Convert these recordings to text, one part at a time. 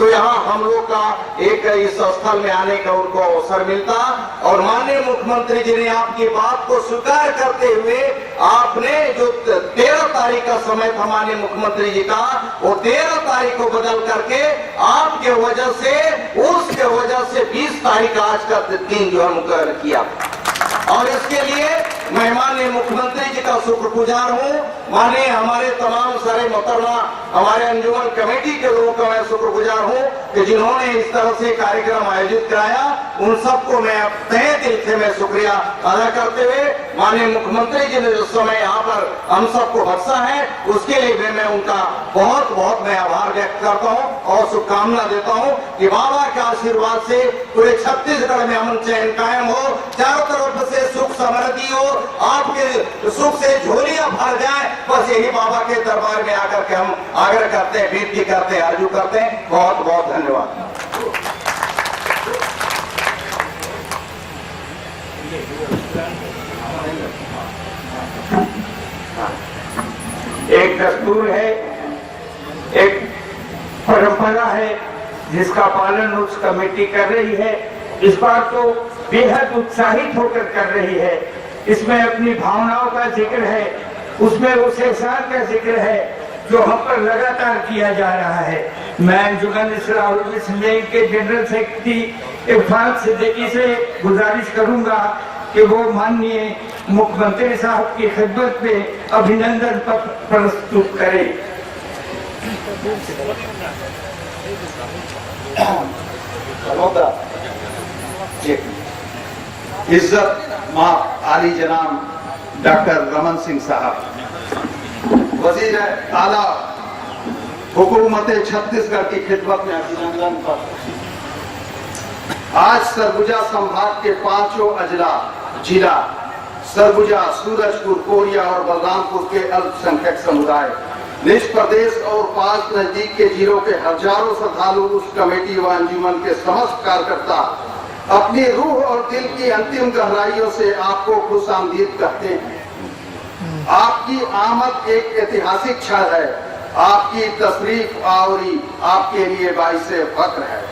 तो यहाँ हम लोग का एक इस स्थल में आने का उनको अवसर मिलता। और माननीय मुख्यमंत्री जी ने आपकी बात को स्वीकार करते हुए आपने जो 13 तारीख का समय था माननीय मुख्यमंत्री जी का, वो 13 तारीख को बदल करके आपके वजह से, उसके वजह से 20 तारीख आज का दिन जो है मुकर्रर किया। और इसके लिए मैं माननीय मुख्यमंत्री जी का शुक्रगुजार हूँ। माननीय हमारे तमाम सारे मोहतरमा हमारे अंजुमन कमेटी के लोगों का मैं शुक्रगुजार हूँ कि जिन्होंने इस तरह से कार्यक्रम आयोजित कराया। उन सबको मैं तहे दिल से मैं शुक्रिया अदा करते हुए माननीय मुख्यमंत्री जी ने जो समय यहाँ पर हम सबको बख्शा है, उसके लिए भी मैं उनका बहुत बहुत मैं आभार व्यक्त करता हूँ और शुभकामना देता हूँ कि बाबा के आशीर्वाद से पूरे छत्तीसगढ़ में अमन चैन कायम हो, चारों तरफ से सुख समृद्धि हो, आपके सुख से झोलियां भर जाए। बस यही बाबा के दरबार में आकर के हम आग्रह करते हैं, विनती करते हैं, अर्जू करते हैं। बहुत बहुत धन्यवाद। एक दस्तूर है, एक परंपरा है जिसका पालन उस कमेटी कर रही है। इस बार तो बेहद उत्साहित होकर कर रही है। इसमें अपनी भावनाओं का जिक्र है, उसमें उस एहसान का जिक्र है जो हम पर लगातार किया जा रहा है। मैं अंजुमन इस्लाहुल मुस्लिमीन के जनरल सेक्रेटरी इरफान सिद्दीकी से गुजारिश करूंगा कि वो माननीय मुख्यमंत्री साहब की खिदमत में अभिनंदन पत्र प्रस्तुत करें। इज्जत माफ आली जनाब डॉक्टर रमन सिंह साहब, वजीर आला हुकूमत छत्तीसगढ़ की खिदमत में अभिनंदन पर। आज सरगुजा संभाग के 5 अजला जिला सरगुजा, सूरजपुर, कोरिया और बलरामपुर के अल्पसंख्यक समुदाय, निज प्रदेश और 5 नजदीक के जिलों के हजारों श्रद्धालु उस कमेटी व अंजुमन के समस्त कार्यकर्ता अपनी रूह और दिल की अंतिम गहराइयों से आपको खुशामदीद कहते हैं। आपकी आमद एक ऐतिहासिक क्षण है। आपकी तशरीफ आवरी आपके लिए बाइसे फख्र है,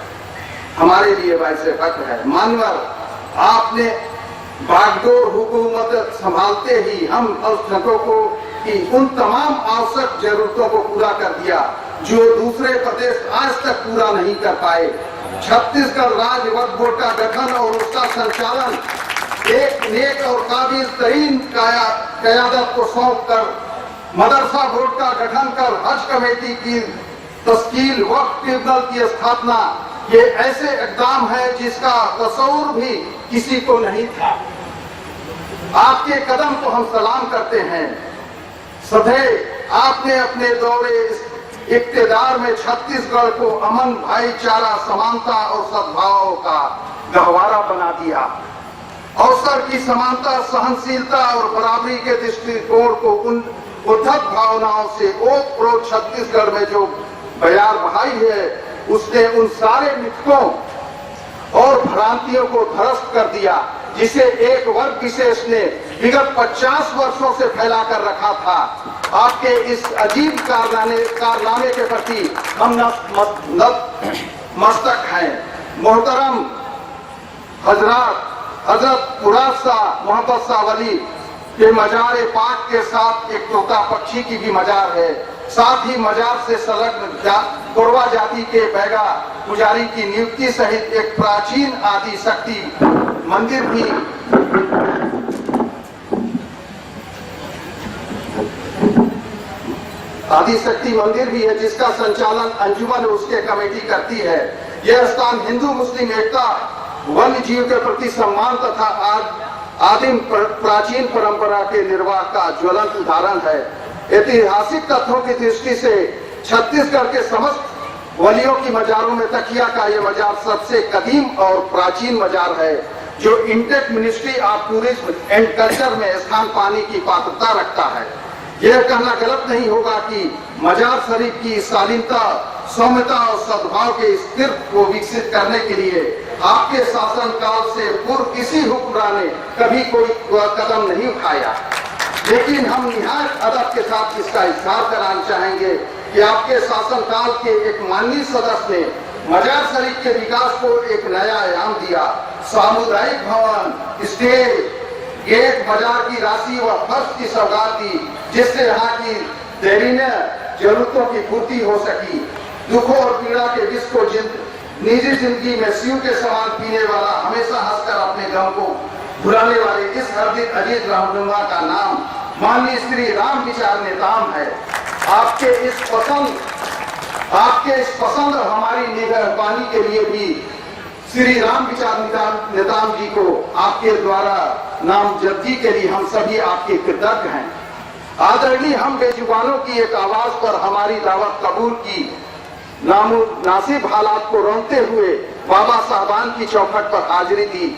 हमारे लिए बाइसे फख्र है। मानवर, आपने बागडोर हुकूमत संभालते ही हम अल्पसंख्यकों को की उन तमाम आवश्यक जरूरतों को पूरा कर दिया जो दूसरे प्रदेश आज तक पूरा नहीं कर पाए। छत्तीसगढ़ राज्य वक्फ बोर्ड का गठन और उसका संचालन एक नेक और काबिल तरीन क़यादत को सौंप कर, मदरसा बोर्ड का गठन कर, हज कमेटी की तश्कील, वक्फ ट्रिब्यूनल की स्थापना, ये ऐसे इक़दाम है जिसका तस्वुर भी किसी को नहीं था। आपके कदम को हम सलाम करते हैं। सदैव आपने अपने दौरे इक़्तिदार में छत्तीसगढ़ को अमन, भाईचारा, समानता और सद्भाव का गहवारा बना दिया। अवसर की समानता, सहनशीलता और बराबरी के दृष्टिकोण को उन उद्धत भावनाओं से ओत-प्रोत छत्तीसगढ़ में जो बयार बहाई है, उसने उन सारे मिथकों और भ्रांतियों को ध्वस्त कर दिया जिसे एक वर्ग विशेष ने विगत 50 वर्षों से फैला कर रखा था। आपके इस अजीब कारनामे के प्रति हम मस्तक हैं। मोहतरम हजरत मुराद शाह मोहम्मद शाह वली के मजार पाक के साथ एक तोता पक्षी की भी मजार है। साथ ही मजार से संलग्न कोरवा जाति के बैगा पुजारी की नियुक्ति सहित एक प्राचीन आदि शक्ति मंदिर भी है जिसका संचालन अंजुमन उसके कमेटी करती है। यह स्थान हिंदू मुस्लिम एकता, वन्य जीव के प्रति सम्मान तथा आदिम प्राचीन परंपरा के निर्वाह का ज्वलंत उदाहरण है। ऐतिहासिक तथ्यों की दृष्टि से छत्तीसगढ़ के समस्त वलियों की मजारों में तकिया का यह मजार सबसे कदीम और प्राचीन मजार है जो intake ministry of tourism and culture में स्थान पाने की पात्रता रखता है। यह कहना गलत नहीं होगा कि मजार शरीफ की शालीनता, सौम्यता और सद्भाव के स्थिरत्व को विकसित करने के लिए आपके शासनकाल से पूर्व किसी हुक्मरान ने कभी कोई कदम नहीं उठाया। लेकिन हम निहायत अदब के साथ इसका इजहार कराना चाहेंगे कि आपके शासनकाल के एक माननीय सदस्य ने मजार शरीफ के विकास को एक नया आयाम दिया। सामुदायिक भवन, स्टेज, गेट, मजार की राशि व फर्श की सौगात दी, जिससे यहाँ की देरीने जरूरतों की पूर्ति हो सकी। दुखों और पीड़ा के विष को निजी जिंदगी में शिव के समान पीने वाला, हमेशा हंसकर अपने गम को भुलाने वाले इस हरदिल अजीज रहनुमा का नाम माननीय श्री राम विचार नेताम है। आपके इस पसंद और हमारी निगरानी के लिए भी श्री राम विचार नेताम जी को आपके द्वारा नामजदगी के लिए हम सभी आपके कृतज्ञ हैं। आदरणीय हम बेजुबानों की एक आवाज पर हमारी दावत कबूल की, नामुनासिब हालात को रोकते हुए बाबा साहबान की चौखट पर हाजिरी दी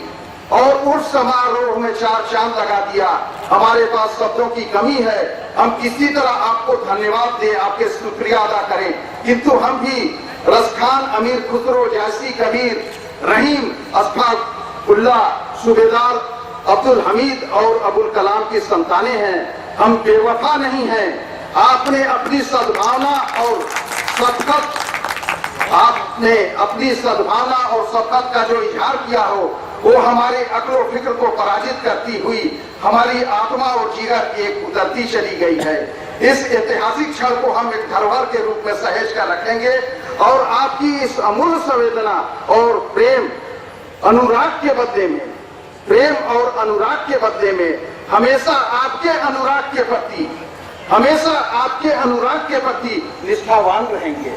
और उस समारोह में चार चांद लगा दिया। हमारे पास शब्दों की कमी है, हम किसी तरह आपको धन्यवाद दें, आपके शुक्रिया अदा करें, किंतु हम भी रसखान, अमीर खुसरो, जैसी कबीर, रहीम, अशफाकुल्ला, सूबेदार अब्दुल हमीद और अबुल कलाम की संतानें हैं। हम बेवफा नहीं हैं। आपने अपनी सद्भावना और शफकत का जो इजहार किया हो, वो हमारे अक्ल फिक्र को पराजित करती हुई हमारी आत्मा और जिगर एक उतरती चली गई है। इस ऐतिहासिक क्षण को हम एक धरोहर के रूप में सहेज कर रखेंगे और आपकी इस अमूल्य संवेदना और प्रेम अनुराग के बदले में हमेशा आपके अनुराग के प्रति निष्ठावान रहेंगे।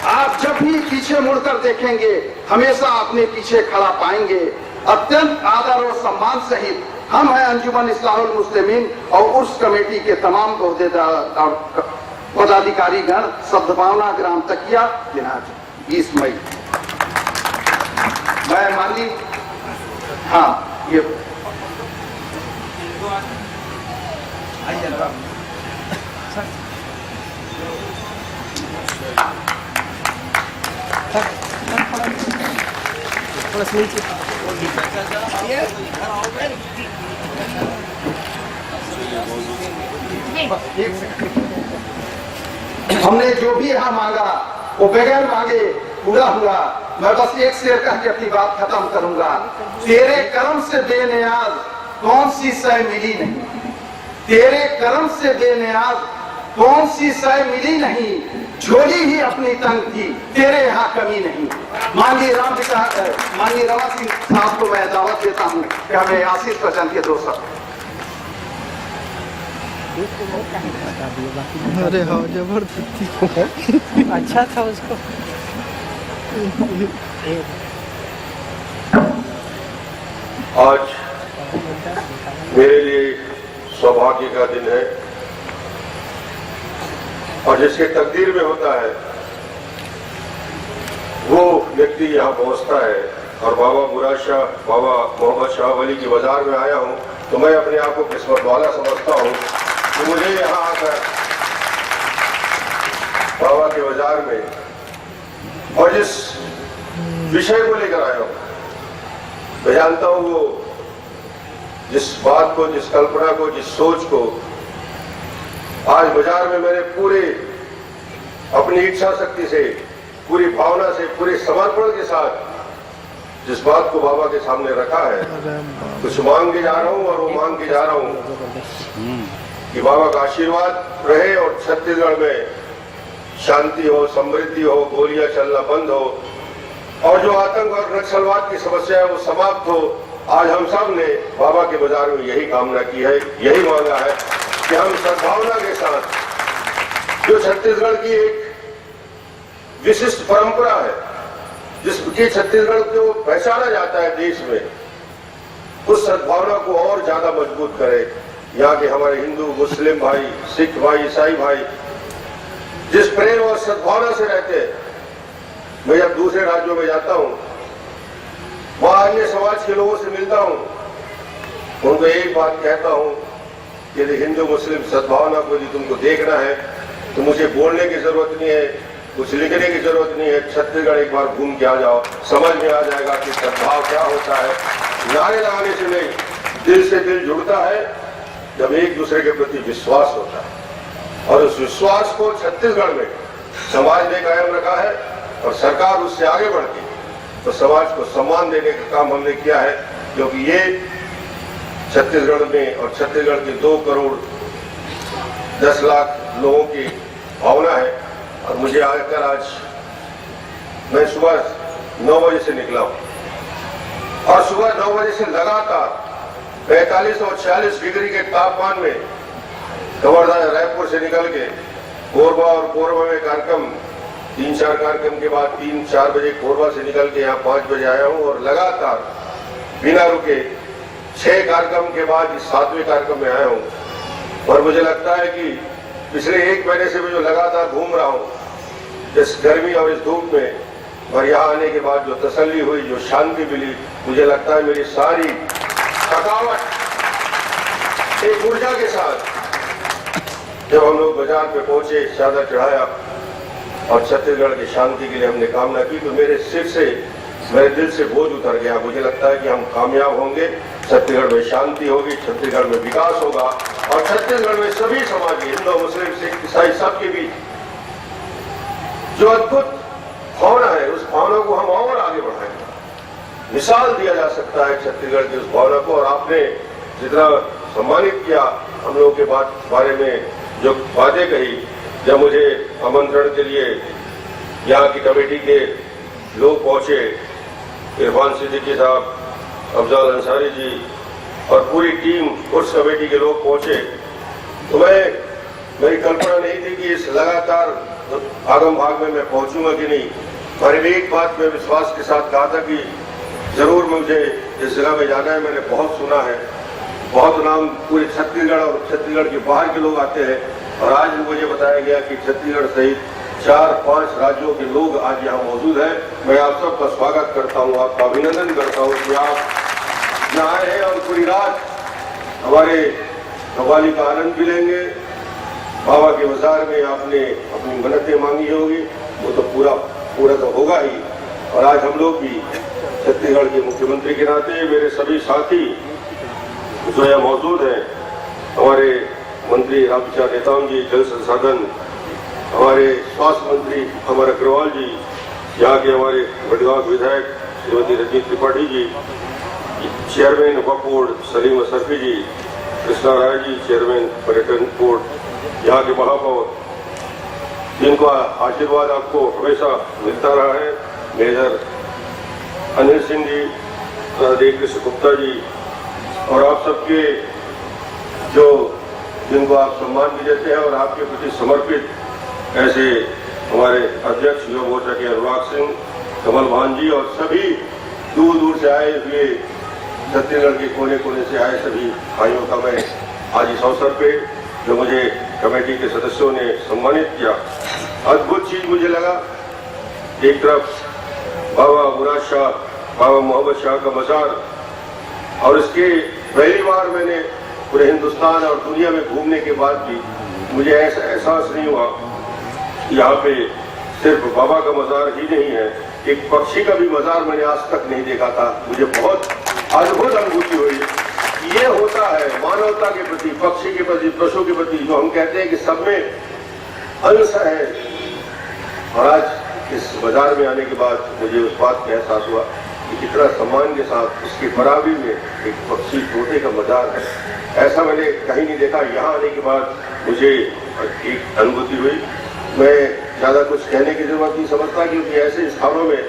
आप जब भी पीछे मुड़कर देखेंगे, हमेशा अपने पीछे खड़ा पाएंगे। अत्यंत आदर और सम्मान सहित हम हैं अंजुमन इस्लाहुल मुस्लिमीन और उस कमेटी के तमाम पदाधिकारी गण, सद्भावना ग्राम तकिया, दिनांक 20 मई। मैं माननीय ये हमने जो भी यहाँ मांगा वो बगैर मांगे पूरा हुआ। मैं बस एक शेर कह के अपनी बात खत्म करूंगा। तेरे कर्म से बेनियाज कौन सी शय मिली नहीं, तेरे कर्म से बेनियाज कौन सी शय मिली नहीं, झोली ही अपनी तंग थी, तेरे यहाँ कमी नहीं। माननीय रमा सिंह साहब को मैं दावत देता हूँ कि हमें आशीष प्रचंड के 2 शब्द। अरे हाँ, जबरदस्ती अच्छा था उसको। आज मेरे लिए सौभाग्य का दिन है और जिसके तकदीर में होता है वो व्यक्ति यहाँ पहुँचता है। और बाबा मुराद शाह, बाबा मोहम्मद शाह वली की बाजार में आया हूँ तो मैं अपने आप को किस्मत वाला समझता हूँ कि मुझे यहाँ आकर बाबा के बाजार में और जिस विषय को लेकर आया हूँ, मैं जानता हूँ वो जिस बात को, जिस कल्पना को, जिस सोच को आज बाजार में मैंने पूरे अपनी इच्छा शक्ति से, पूरी भावना से, पूरे समर्पण के साथ जिस बात को बाबा के सामने रखा है, कुछ मांग के जा रहा हूँ और वो मांग के जा रहा हूँ कि बाबा का आशीर्वाद रहे और छत्तीसगढ़ में शांति हो, समृद्धि हो, गोलियां चलना बंद हो और जो आतंक और नक्सलवाद की समस्या है वो समाप्त हो। आज हम सब ने बाबा के बाजार में यही कामना की है, यही मांगा है कि हम सद्भावना के साथ जो छत्तीसगढ़ की एक विशिष्ट परंपरा है, जिसकी छत्तीसगढ़ को पहचाना जाता है देश में, उस सद्भावना को और ज्यादा मजबूत करे। यहाँ के हमारे हिंदू, मुस्लिम भाई, सिख भाई, ईसाई भाई जिस प्रेम और सद्भावना से रहते हैं, मैं जब दूसरे राज्यों में जाता हूँ, वहां अन्य समाज के लोगों से मिलता हूँ, उनको एक बात कहता हूँ, यदि हिंदू मुस्लिम सद्भावना को यदि तुमको देखना है तो मुझे बोलने की जरूरत नहीं है, कुछ लिखने की जरूरत नहीं है, छत्तीसगढ़ एक बार घूम के आ जाओ, समझ में आ जाएगा कि सद्भाव क्या होता है। नारे लगाने से नहीं, दिल से दिल जुड़ता है जब एक दूसरे के प्रति विश्वास होता है। और उस विश्वास को छत्तीसगढ़ में समाज ने कायम रखा है और सरकार उससे आगे बढ़ती तो समाज को सम्मान देने का काम हमने किया है, क्योंकि ये छत्तीसगढ़ में और छत्तीसगढ़ के 2 करोड़ 10 लाख लोगों की भावना है। और मुझे आकर आज मैं सुबह 9 बजे से निकला हूं और सुबह 9 बजे से लगातार 45 और 46 डिग्री के तापमान में कवर्धा रायपुर से निकल के कोरबा और कोरबा में कार्यक्रम 3-4 कार्यक्रम के बाद 3-4 बजे कोरबा से निकल के यहाँ 5 बजे आया हूँ और लगातार बिना रुके 6 कार्यक्रम के बाद इस 7वें कार्यक्रम में आया हूँ। और मुझे लगता है कि पिछले 1 महीने से मैं जो लगातार घूम रहा हूँ इस गर्मी और इस धूप में, और यहाँ आने के बाद जो तसल्ली हुई, जो शांति मिली, मुझे लगता है मेरी सारी थकावट एक ऊर्जा के साथ जब हम लोग बाजार पे पहुंचे, चादर चढ़ाया और छत्तीसगढ़ की शांति के लिए हमने कामना की, तो मेरे सिर से, मेरे दिल से बोझ उतर गया। मुझे लगता है कि हम कामयाब होंगे, छत्तीसगढ़ में शांति होगी, छत्तीसगढ़ में विकास होगा और छत्तीसगढ़ में सभी समाज, हिंदू, मुस्लिम, सिख, ईसाई, सबके बीच जो अद्भुत भावना है, उस भावना को हम और आगे बढ़ाएंगे। मिसाल दिया जा सकता है छत्तीसगढ़ की उस भावना को। और आपने जितना सम्मानित किया हम लोगों के बारे में, जो बातें कही, जब मुझे आमंत्रण के लिए यहाँ की कमेटी के लोग पहुंचे, इरफान सिद्दीकी साहब, अफजल अंसारी जी और पूरी टीम, उस कमेटी के लोग पहुंचे, तो मेरी कल्पना नहीं थी कि इस लगातार आगम भाग में मैं पहुंचूंगा कि नहीं। पर एक बात मैं विश्वास के साथ कहा था कि जरूर मुझे इस जगह में जाना है। मैंने बहुत सुना है, बहुत नाम पूरे छत्तीसगढ़ और छत्तीसगढ़ के बाहर के लोग आते हैं, और आज मुझे बताया गया कि छत्तीसगढ़ सहित 4-5 राज्यों के लोग आज यहाँ मौजूद हैं। मैं आप सबका स्वागत करता हूँ, आपका अभिनंदन करता हूँ कि आप यहाँ आए हैं और पूरी रात हमारे कव्वाली का आनंद भी लेंगे। बाबा के मजार में आपने अपनी मन्नतें मांगी होगी, वो तो पूरा तो होगा ही। और आज हम लोग भी छत्तीसगढ़ के मुख्यमंत्री के नाते, मेरे सभी साथी जो यहाँ मौजूद हैं, हमारे मंत्री रामविचार नेताम जी, जल संसाधन, हमारे स्वास्थ्य मंत्री अमर अग्रवाल जी, यहाँ के हमारे बड़गांव विधायक श्रीमती रजनी त्रिपाठी जी, चेयरमैन वक्फ बोर्ड सलीम असरफी जी, कृष्णा राय जी, चेयरमैन पर्यटन बोर्ड, यहाँ के महापौर, जिनका आशीर्वाद आपको हमेशा मिलता रहा है, मेजर अनिल सिंह जी, देव कृष्ण गुप्ता जी, और आप सबके जो जिनको आप सम्मान भी देते हैं और आपके प्रति समर्पित ऐसे हमारे अध्यक्ष युवा मोर्चा के अनुराग सिंह, कमल भान जी और सभी दूर दूर से आए हुए छत्तीसगढ़ के कोने कोने से आए सभी भाइयों का मैं आज इस अवसर पे जो मुझे कमेटी के सदस्यों ने सम्मानित किया, अद्भुत चीज मुझे लगा। एक तरफ बाबा मुराद शाह, बाबा मोहम्मद शाह का मजार, और इसके पहली बार मैंने पूरे हिंदुस्तान और दुनिया में घूमने के बाद भी मुझे ऐसा एहसास नहीं हुआ कि यहाँ पे सिर्फ बाबा का मजार ही नहीं है, एक पक्षी का भी मजार मैंने आज तक नहीं देखा था। मुझे बहुत अद्भुत अनुभूति हुई। ये होता है मानवता के प्रति, पक्षी के प्रति, पशु के प्रति, जो हम कहते हैं कि सब में अंश है। और आज इस बाजार में आने के बाद मुझे उस बात का एहसास हुआ कि कितना सम्मान के साथ उसकी बराबरी में एक पक्षी तोते का मजार है। ऐसा मैंने कहीं नहीं देखा। यहाँ आने के बाद मुझे एक अनुभूति हुई। मैं ज्यादा कुछ कहने की जरूरत नहीं समझता, क्योंकि ऐसे स्थानों में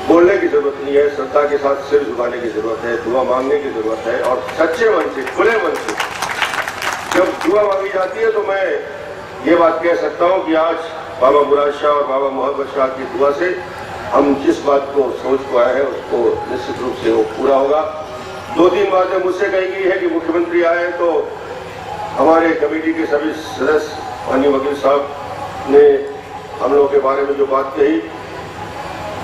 बोलने की जरूरत नहीं है, श्रद्धा के साथ सिर झुकाने की जरूरत है, दुआ मांगने की जरूरत है, और सच्चे मन से, खुले मन से जब दुआ मांगी जाती है तो मैं ये बात कह सकता हूँ कि आज बाबा मुराद शाह और बाबा मोहम्मद शाह की दुआ से हम जिस बात को सोच को आए हैं उसको निश्चित रूप से वो पूरा होगा। 2-3 बातें मुझसे कही गई है कि मुख्यमंत्री आए तो हमारे कमेटी के सभी सदस्य, माननीय वकील साहब ने हम लोगों के बारे में जो बात कही,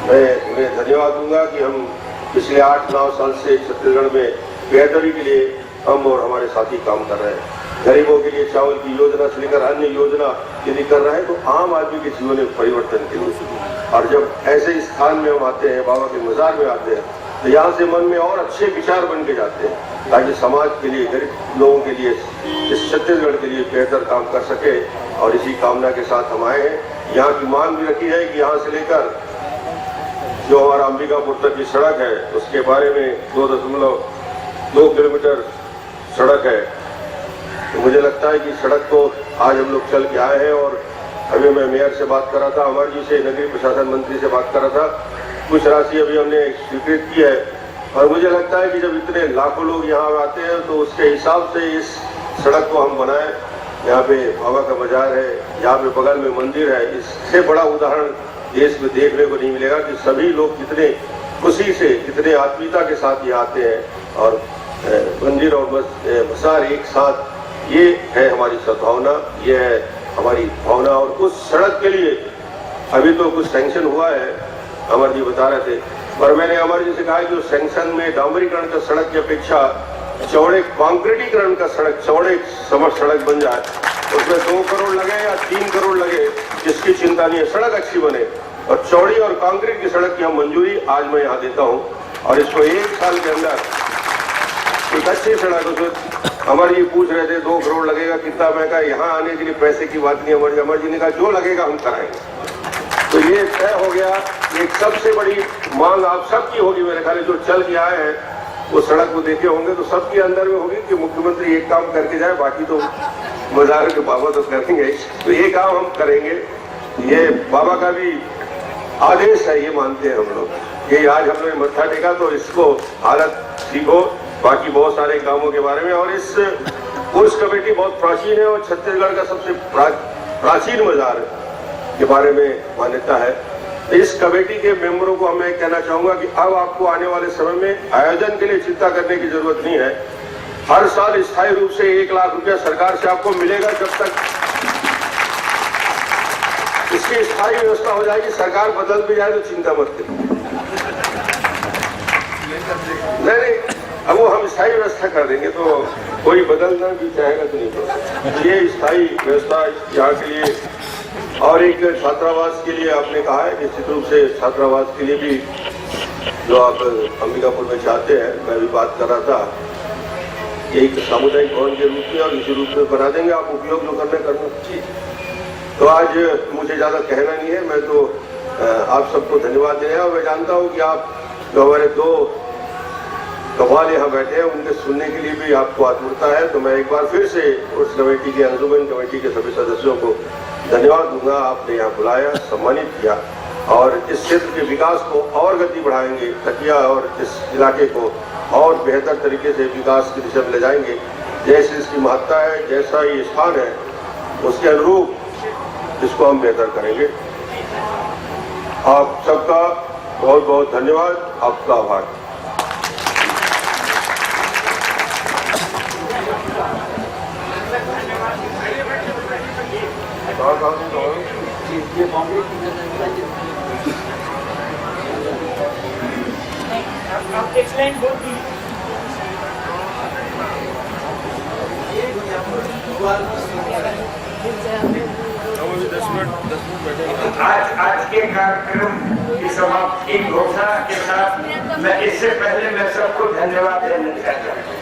मैं उन्हें धन्यवाद दूंगा कि हम पिछले 8-9 साल से छत्तीसगढ़ में बेहतरी के लिए हम और हमारे साथी काम कर रहे हैं। गरीबों के लिए चावल की योजना से लेकर अन्य योजना यदि कर रहे हैं तो आम आदमी के जीवन में परिवर्तन के लिए। और जब ऐसे स्थान में हम आते हैं, बाबा के मजार में आते हैं, तो यहाँ से मन में और अच्छे विचार बन के जाते हैं, ताकि समाज के लिए, गरीब लोगों के लिए, इस छत्तीसगढ़ के लिए बेहतर काम कर सके। और इसी कामना के साथ हम आए हैं। यहाँ की मांग भी रखी है कि यहाँ से लेकर जो हमारा अंबिकापुर तक की सड़क है उसके बारे में 2.2 किलोमीटर सड़क है। तो मुझे लगता है कि सड़क को आज हम लोग चल के आए हैं और अभी मैं मेयर से बात कर रहा था, अमर जी से, नगरीय प्रशासन मंत्री से बात कर रहा था। कुछ राशि अभी हमने स्वीकृत की है और मुझे लगता है कि जब इतने लाखों लोग यहाँ आते हैं तो उसके हिसाब से इस सड़क को हम बनाएं। यहाँ पे बाबा का बाजार है, यहाँ पे बगल में मंदिर है। इससे बड़ा उदाहरण देश में देखने को नहीं मिलेगा कि सभी लोग कितने खुशी से, कितने आत्मीयता के साथ यहाँ आते हैं और मंदिर और बाजार एक साथ। ये है हमारी सद्भावना, ये है हमारी भावना। और उस सड़क के लिए अभी तो कुछ सैंक्शन हुआ है, अमर जी बता रहे थे, पर मैंने अमर जी से कहा कि उस सैंक्शन में डामरीकरण का सड़क की अपेक्षा चौड़े कंक्रीटीकरण का सड़क, चौड़े सड़क बन जाए। उसमें 2 करोड़ लगे या 3 करोड़ लगे, जिसकी चिंता नहीं है, सड़क अच्छी बने। और चौड़ी और कंक्रीट की सड़क की हम मंजूरी आज मैं यहाँ देता हूँ और इसको 1 साल के अंदर एक अच्छी सड़क। उसमें अमर जी पूछ रहे थे 2 करोड़ लगेगा, कितना? मैं कहा यहाँ आने के लिए पैसे की बात नहीं। अमर जी ने कहा जो लगेगा हम कराएंगे। तो ये तय हो गया। एक सबसे बड़ी मांग आप सबकी होगी मेरे ख्याल, जो चल के आए हैं वो सड़क को देखे होंगे तो सबके अंदर में होगी कि मुख्यमंत्री एक काम करके जाए, बाकी तो बाजार के बाबा तो करेंगे। तो ये काम हम करेंगे, ये बाबा का भी आदेश है, ये मानते हैं हम लोग। ये आज हम लोग मत्था टेका तो इसको हालत सीखो, बाकी बहुत सारे कामों के बारे में। और इस उर्स कमेटी बहुत प्राचीन है और छत्तीसगढ़ का सबसे प्राचीन बाजार के बारे में मान्यता है। इस कमेटी के मेंबरों को मैं कहना चाहूंगा कि अब आपको आने वाले समय में आयोजन के लिए चिंता करने की जरूरत नहीं है। हर साल स्थायी रूप से 1 लाख रुपया सरकार से आपको मिलेगा। जब तक इसकी स्थायी व्यवस्था हो जाएगी, सरकार बदल भी जाए तो चिंता मत करिए। नहीं, अब वो हम स्थायी व्यवस्था कर देंगे तो कोई बदलना भी चाहेगा तो नहीं होगा। ये स्थायी व्यवस्था यहाँ के लिए। और एक छात्रावास के लिए आपने कहा है, निश्चित रूप से छात्रावास के लिए भी जो आप अंबिकापुर में चाहते हैं, मैं भी बात कर रहा था, एक सामुदायिक भवन के रूप में और इसी रूप में बना देंगे। आप उपयोग जो करना चाहिए। तो आज मुझे ज्यादा कहना नहीं है, मैं तो आप सबको धन्यवाद दे रहा हूँ। मैं जानता हूँ कि आप जो हमारे 2 कमाल यहाँ बैठे हैं उनके सुनने के लिए भी आपको आतुरता है। तो मैं एक बार फिर से उस कमेटी के, अंजुमन कमेटी के सभी सदस्यों को धन्यवाद दूंगा। आपने यहाँ बुलाया, सम्मानित किया और इस क्षेत्र के विकास को और गति बढ़ाएंगे, तकिया और इस इलाके को और बेहतर तरीके से विकास की दिशा में ले जाएंगे। जैसे इसकी महत्ता है, जैसा ये स्थान है, उसके अनुरूप इसको हम बेहतर करेंगे। आप सबका बहुत बहुत धन्यवाद, आपका आभार। आज के कार्यक्रम की समाप्ति की घोषणा के साथ मैं इससे पहले मैं सबको धन्यवाद देना चाहता हूँ।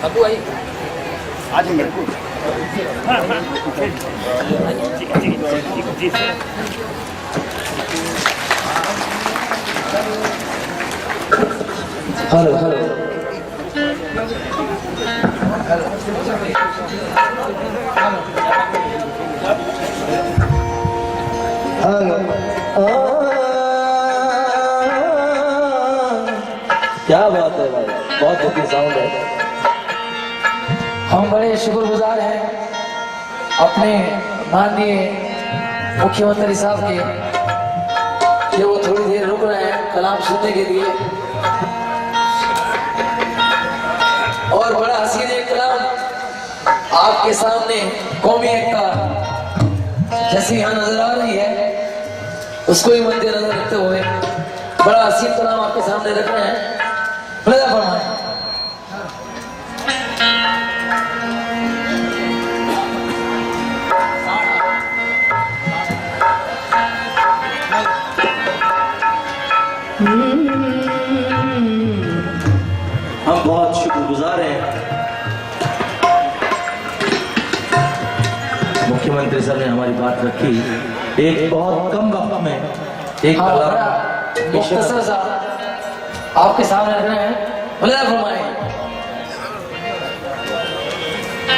अबू आई आज मेरे को हेलो हेलो क्या बात है भाई, बहुत अच्छी साउंड है। हम बड़े शुक्रगुजार हैं अपने माननीय मुख्यमंत्री साहब के कि वो थोड़ी देर रुक रहे हैं कलाम सुनने के लिए। और बड़ा हसीन एक कलाम आपके सामने कौमी एकता जैसी यहाँ नजर आ रही है, उसको ही मद्देनजर रखते हुए बड़ा हसीन कलाम आपके सामने रख रहे हैं। फलदा फरमाएं। हम बहुत शुक्रगुजार हैं मुख्यमंत्री साहब ने हमारी बात रखी। एक बहुत कम वक्त में एक हाँ, कला बड़ा मुख्तसर सा आपके सामने रख रहे हैं। फलदा फरमाएं।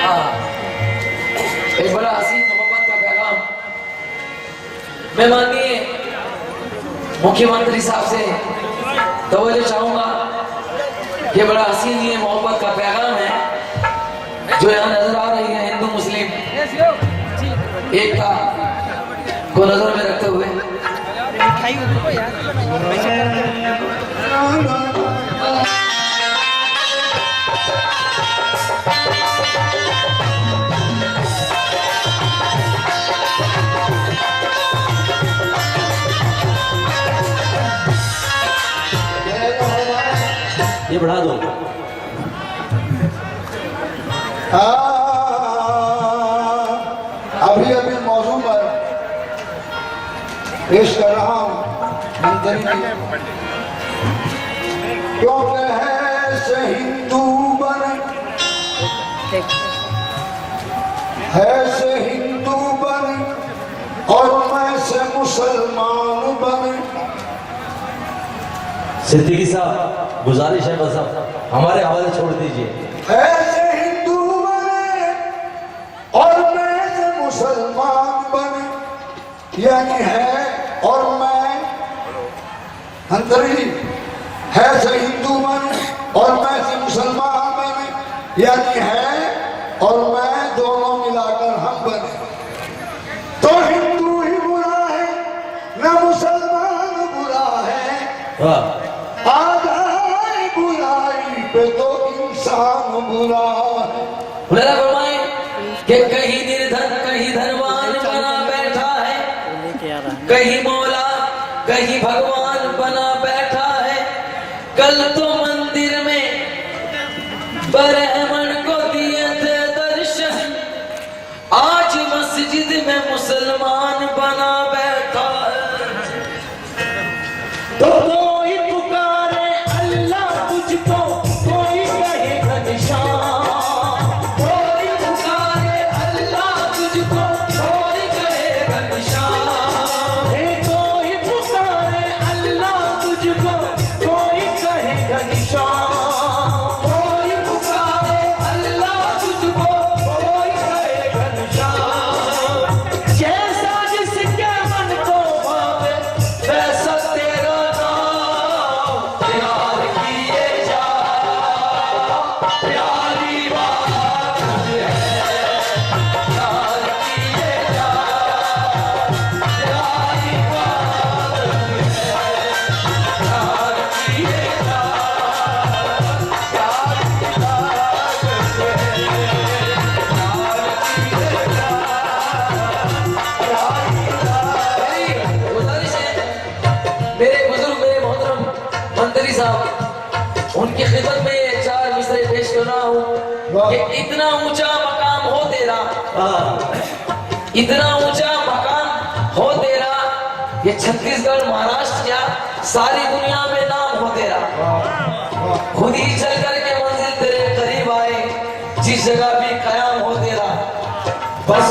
हाँ, एक बड़ा हसीन मोहब्बत का पैगाम मैं माननीय मुख्यमंत्री साहब से तवज्जो चाहूंगा। ये बड़ा हसीन ये मोहब्बत का पैगाम है जो यहाँ नजर आ रही है हिंदू मुस्लिम एकता को नजर में रखते हुए। ये बढ़ा दो। अभी अभी मौजूद पर पेश कर रहा हूँ मंत्री क्योंकि है से हिंदू बने है से हिंदू बने और मैं से मुसलमान बने। सिद्दीकी साहब गुजारिश है बस आप हमारे हवाले छोड़ दीजिए। ऐसे हिंदू बने और मैं से मुसलमान बने यानी है और मैं अंतरी है से हिंदू बने और मैं से मुसलमान बने यानी है और मैं दोनों मिलाकर हम बने। तो हिंदू ही बुरा है न मुसलमान बुरा है। वाह आधार बुराई पे तो इंसान बुरा है। फलदा फरमाएं कि कहीं निर्धन कहीं धनवान बना बैठा है, कहीं मौला कहीं भगवान बना बैठा है। कल तो मंदिर में ब्राह्मण को दिए थे दर्शन, आज मस्जिद में मुसलमान बना बैठा है। तो कोई पुकारे अल्लाह तुझको, कोई कहे घनश्याम। कोई पुकारे अल्लाह तुझको, कोई कहे घनश्याम। कोई पुकारे अल्लाह तुझको, कोई कहे घनश्याम। कोई पुकारे अल्लाह तुझको, कोई कहे घनश्याम। जैसा जिसके मन को भावे वैसा तेरा नाम। प्यार किए जा, प्यारी बात है। प्यार किए जा, प्यारी बात है। प्यार किए जा, प्यार की बात है। प्यार किए जा, प्यारी बात। गुजारिश है मेरे बुजुर्ग मेरे मोहतरम मंत्री साहब उनकी खिदमत में ये चार मिसरे पेश कर रहा हूँ कि इतना ऊंचा मकाम हो तेरा, इतना ऊंचा मकाम हो तेरा, ये छत्तीसगढ़ महाराष्ट्र क्या सारी दुनिया में नाम हो तेरा। खुद ही चल करके मंजिल तेरे करीब आए, जिस जगह भी कयाम हो तेरा। बस